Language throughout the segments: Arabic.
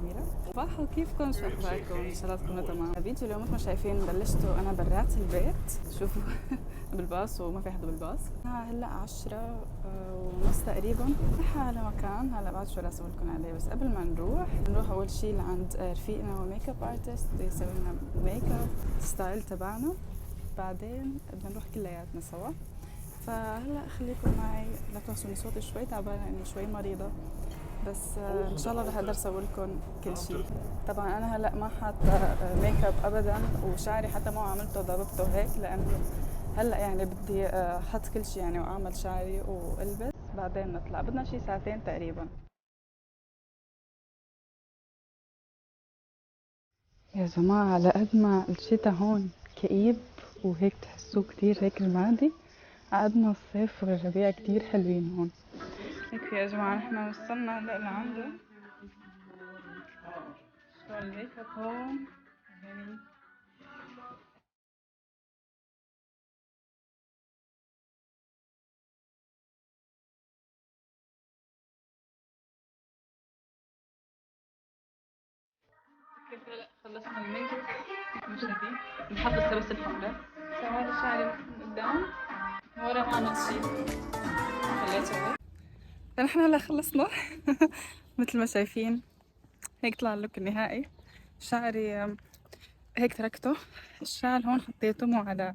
أميرة. صباحو، كيفكم؟ شو أخباركم؟ إن شاء الله تكونوا تمام. فيديو اليوم مثل ما شايفين بلشته أنا برات البيت. شوفوا بالباص وما في حدا بالباص. هلا 10:30 تقريبا. رح على مكان هلا بعد شو رح اسولكم عليه، بس قبل ما نروح أول شي لعند رفيقنا وميك اب ارتست يسوي لنا ميك اب ستايل تبعنا. بعدين بدنا نروح كلياتنا سوا. فهلا خليكم معي، لا تنسوني صوتي شوي تعبانه لاني شوي مريضه، بس ان شاء الله رح اقدر اسوي لكم كل شيء. طبعا انا هلا ما حاطه ميك اب ابدا، وشعري حتى ما عملته ضربته هيك، لانه هلا يعني بدي احط كل شيء يعني واعمل شعري والبس، بعدين نطلع. بدنا شي ساعتين تقريبا. يا جماعه على قد ما الشتا هون كئيب وهيك تحسوه كتير هيك رمادي، على قد ما الصيف والربيع كتير حلوين هون. هيك يا جماعة نحن وصلنا هلا لعنده. شو الميك اب هون يعني كيف. هلا خلصنا الميك اب مثل ما شايفين، بنحط لسه بس الفوندر. هذا شعري من قدام، ورا ما عملت شي، خليته هيك. فنحن هلا خلصنا مثل ما شايفين هيك طلع اللوك النهائي. شعري هيك تركته، الشال هون حطيته مو على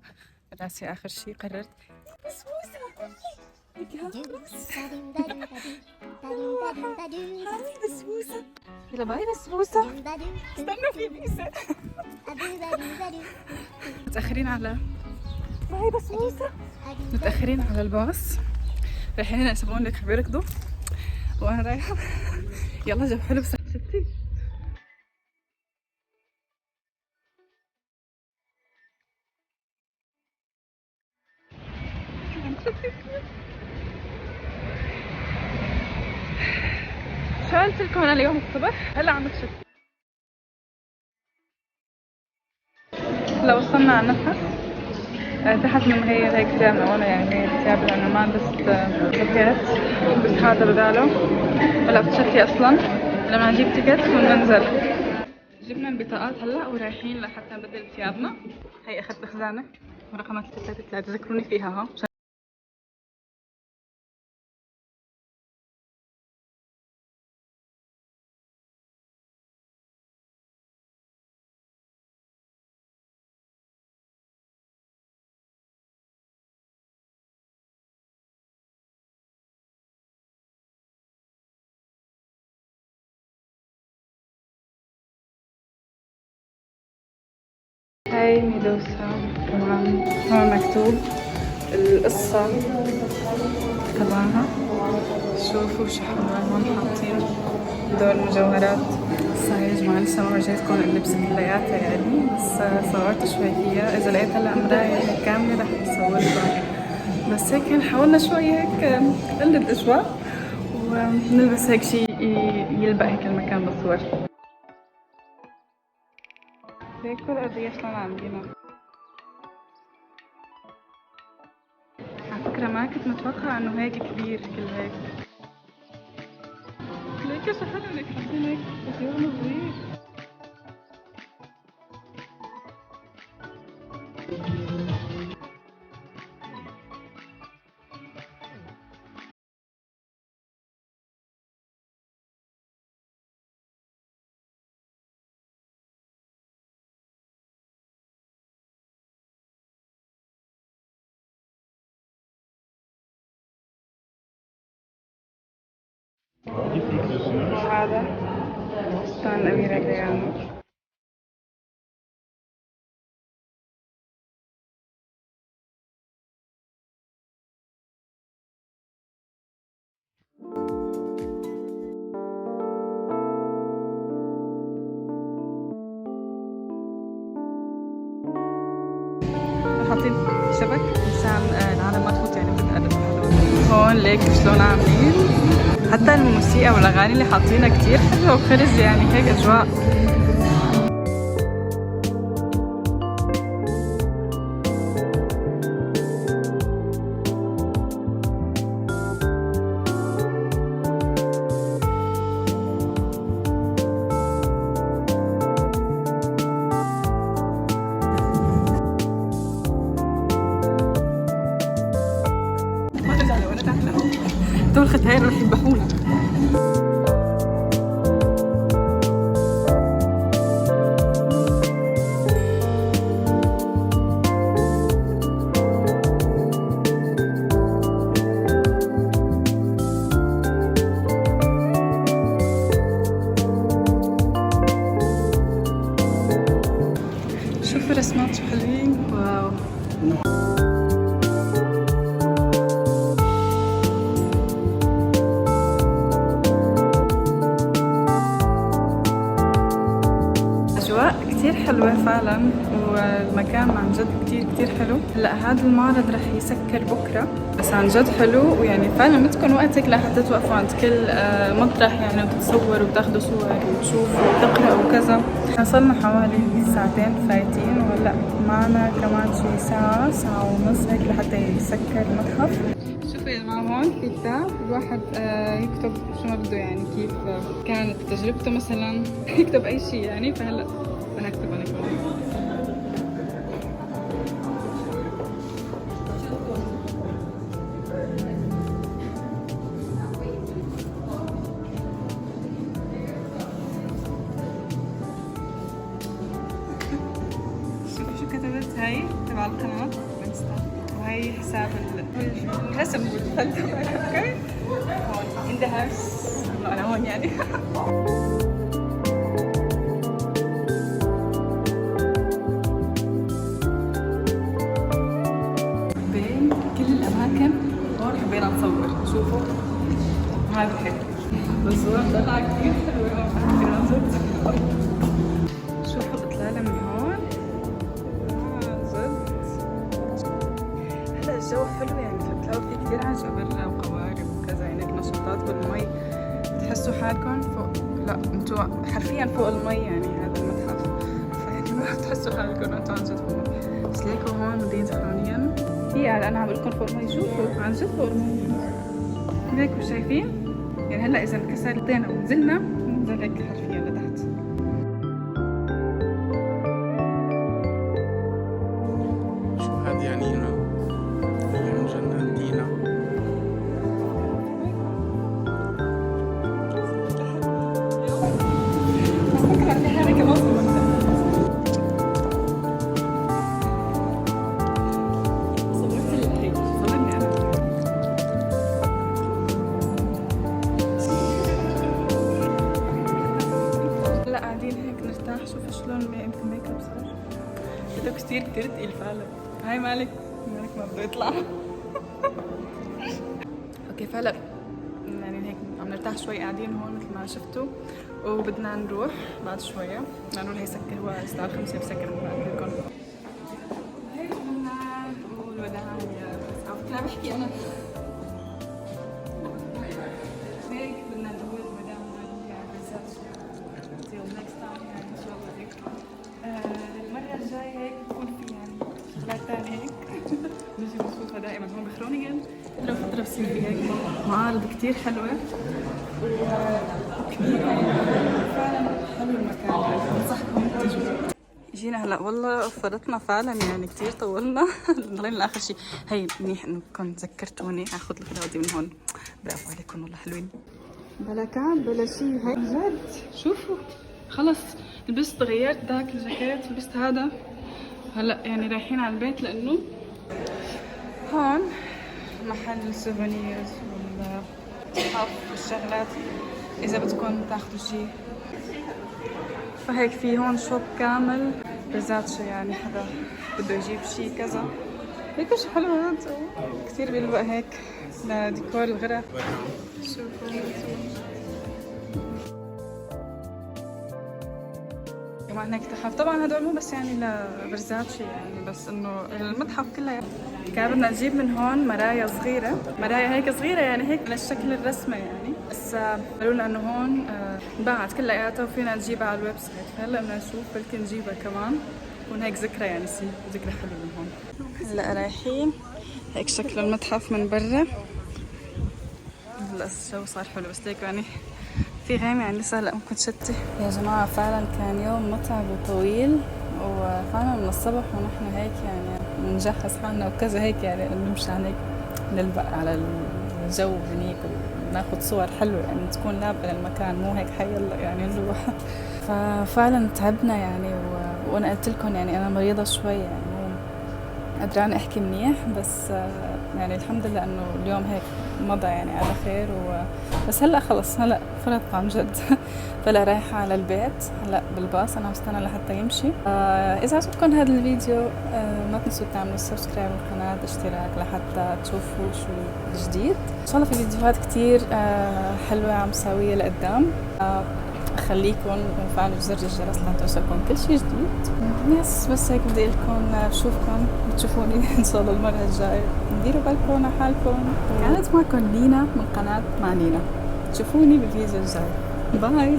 راسي اخر شي. قررت بسبوسة هيك هاي بسبوسة. يلا باي بسبوسة، استنوا في بيسة. متأخرين على باي بسبوسة، متأخرين على الباص، رايحين يسمعون لك بيركضوا وانا رايحة. يلا جو حلو بساعة 6. شو قلت لكم انا اليوم الصبح؟ هلا عم بتشت. هلا وصلنا على النفس. تحت من هي هيك ثياب ملونة، يعني هي ثياب لأنه ما لبست جاكيت، بس هذا بداله. هلا بتشتي أصلا لما نجيب تيكت وننزل. جبنا البطاقات هلا ورايحين لحتى نبدل ثيابنا. هي أخذت خزانة ورقمات 633 تذكروني فيها ها. هاي ميدوسا كمان، هون مكتوب القصة تبعها. شوفوا شو حلوة هون حاطين دول مجوهرات. صحيح يا جماعة لسه ما ورجيتكم اللبس كلياتها يعني، بس صورت شوي فيها. إذا لقيت هلا مراية كاملة رح بصورها، بس هيك حاولنا شوي هيك نقلد الأجواء ونلبس هيك شي يلبق هيك المكان بالصور. هيك كل قضية شلون عاملينها. على فكرة ما كنت متوقعة إنه هيك كبير كل هيك. ليك شو حلو انك حاطين هيك تلفزيون صغير. وهذا فستان أميرة جيانو. حاطين شبك مشان العالم ما تفوت يعني بتتقلب. هون ليك شلون عاملين، حتى الموسيقى والأغاني اللي حاطينها كتير حلوة وخرج يعني هيك أجواء. الختاير رح يذبحونا. شوفوا رسمات شو حلوين. واو. أجواء كتير حلوة فعلا، والمكان عن جد كتير كتير حلو. هلا هذا المعرض رح يسكر بكرة، بس عن جد حلو، ويعني فعلا بدكم وقتك لحتى توقفوا عند كل مطرح يعني، وتتصوروا وتاخذوا صور وتشوفوا وتقرأوا وكذا. احنا صرنا حوالي ساعتين فايتين، وهلا معنا كمان شي ساعة ونص هيك لحتى يسكر المتحف. شوفوا يا جماعة هون في كتاب الواحد يكتب شو ما بده، يعني كيف كانت تجربته مثلا، يكتب أي شيء يعني. فهلا بدنا نكتب أنا كمان. شوفوا شو كتبت هاي تبع القناة انستا، وهي حساب الرسم بالفلتر. اوكي هون in the house، انا هون يعني. بين كل الاماكن هون حبينا نصور. شوفوا هذا هيك الصور طلع كثير حلوة. شوفوا الاطلالة من هون. هلا الجو حلو يعني، بتلاقوا في كثير عجبة وقوارب وكذا، يعني نشاطات بالمي، تحسوا حالكم فوق. لا انتوا حرفيا فوق المي يعني، هذا المتحف، فيعني ما تحسوا حالكم انتوا عن جد فوق المي. بس ليكوا هون مدينة فرعونيا هي، انا عم بقول لكم فوق المي. شوفوا عن جد فوق المي هيك، شايفين يعني. هلا اذا انكسر ايدينا ونزلنا بننزل هيك حرفيا لتحت. شو هاد يعني هنا؟ اليوم جنة دينا. هلا قاعدين هيك نرتاح. شوفوا شلون الميك اب صار، بده كتير كتير تقيل فعلا. هاي مالك ما بده يطلع. اوكي فهلا يعني هيك عم نرتاح شوي، قاعدين هون مثل ما شفتوا، وبدنا نروح بعد شوية لأنه رح يسكر. هو الساعة 5 بسكر لكم. هيك بدنا نقول وداع يا بس عم بحكي أنا. هيك بدنا نقول وداع يا بس till next time يعني إن شاء الله. هيك المرة الجاية هيك بكون في يعني شغلات تانية هيك. نجي بنشوفها دائما هون بخرونيغن. لو فترة بصير في هيك معارض كتير حلوة وكبيرة يعني، فعلا حلو المكان، بنصحكم تجوا. جينا هلا والله فرطنا فعلا يعني، كتير طولنا. ضلينا لاخر شيء. هي منيح انكم ذكرتوني اخذ الغراضي من هون. برافو عليكم والله حلوين. بلا كعب بلا شيء. هي جد شوفوا خلص لبست، غيرت داك الجاكيت لبست هذا. هلا يعني رايحين على البيت، لانه هون محل سوفونيرز والتحف والشغلات اذا بدكم تاخذوا شيء. فهيك في هون شوب كامل برزاتشو، يعني حدا بده يجيب شيء كذا هيك. شو حلو هذا، كثير بيلبق هيك لديكور الغرف. شوفوا كمان هيك تحف. طبعا هدول مو بس يعني لبرزاتشي يعني، بس انه المتحف كله. كان بدنا نجيب من هون مرايا صغيرة، مرايا هيك صغيرة يعني هيك للشكل الرسمة يعني، بس قالوا لنا انه هون باعت كلياتها وفينا نجيبها على الويب سايت. فهلا بدنا نشوف بلكي نجيبها كمان، تكون هيك ذكرى يعني، ذكرى حلوة من هون. هلا رايحين هيك شكل المتحف من برا. هلا الجو صار حلو، بس ليك يعني في غيمة يعني لسه هلا ممكن تشتي. يا جماعة فعلا كان يوم متعب وطويل، وفعلا من الصبح ونحن هيك يعني نجهز حالنا وكذا هيك يعني، انه مشان هيك نلبق على الجو هنيك ناخد صور حلوة يعني تكون لابقة للمكان، مو هيك حيلا يعني نروح. ففعلا تعبنا يعني وانا قلت لكم يعني انا مريضة شوي يعني مو قدران احكي منيح، بس يعني الحمد لله انه اليوم هيك مضى يعني على خير بس هلا خلص هلا فرط عن جد. فلا رايحة على البيت هلا بالباص، انا مستنى لحتى يمشي. اذا عجبكم هذا الفيديو ما تنسوا تعملوا سبسكرايب للقناة، اشتراك لحتى تشوفوا شو الجديد. ان شاء الله في فيديوهات كتير حلوة عم ساويها لقدام. خليكن وفعلوا زر الجرس لتوصلكم كل شيء جديد. بس هيك بدي لكم بتشوفوني ان شاء الله المرة الجاية. ديروا بالكم على حالكم. كانت معكم لينا من قناة مع لينا، تشوفوني بالفيديو الجاي. باي.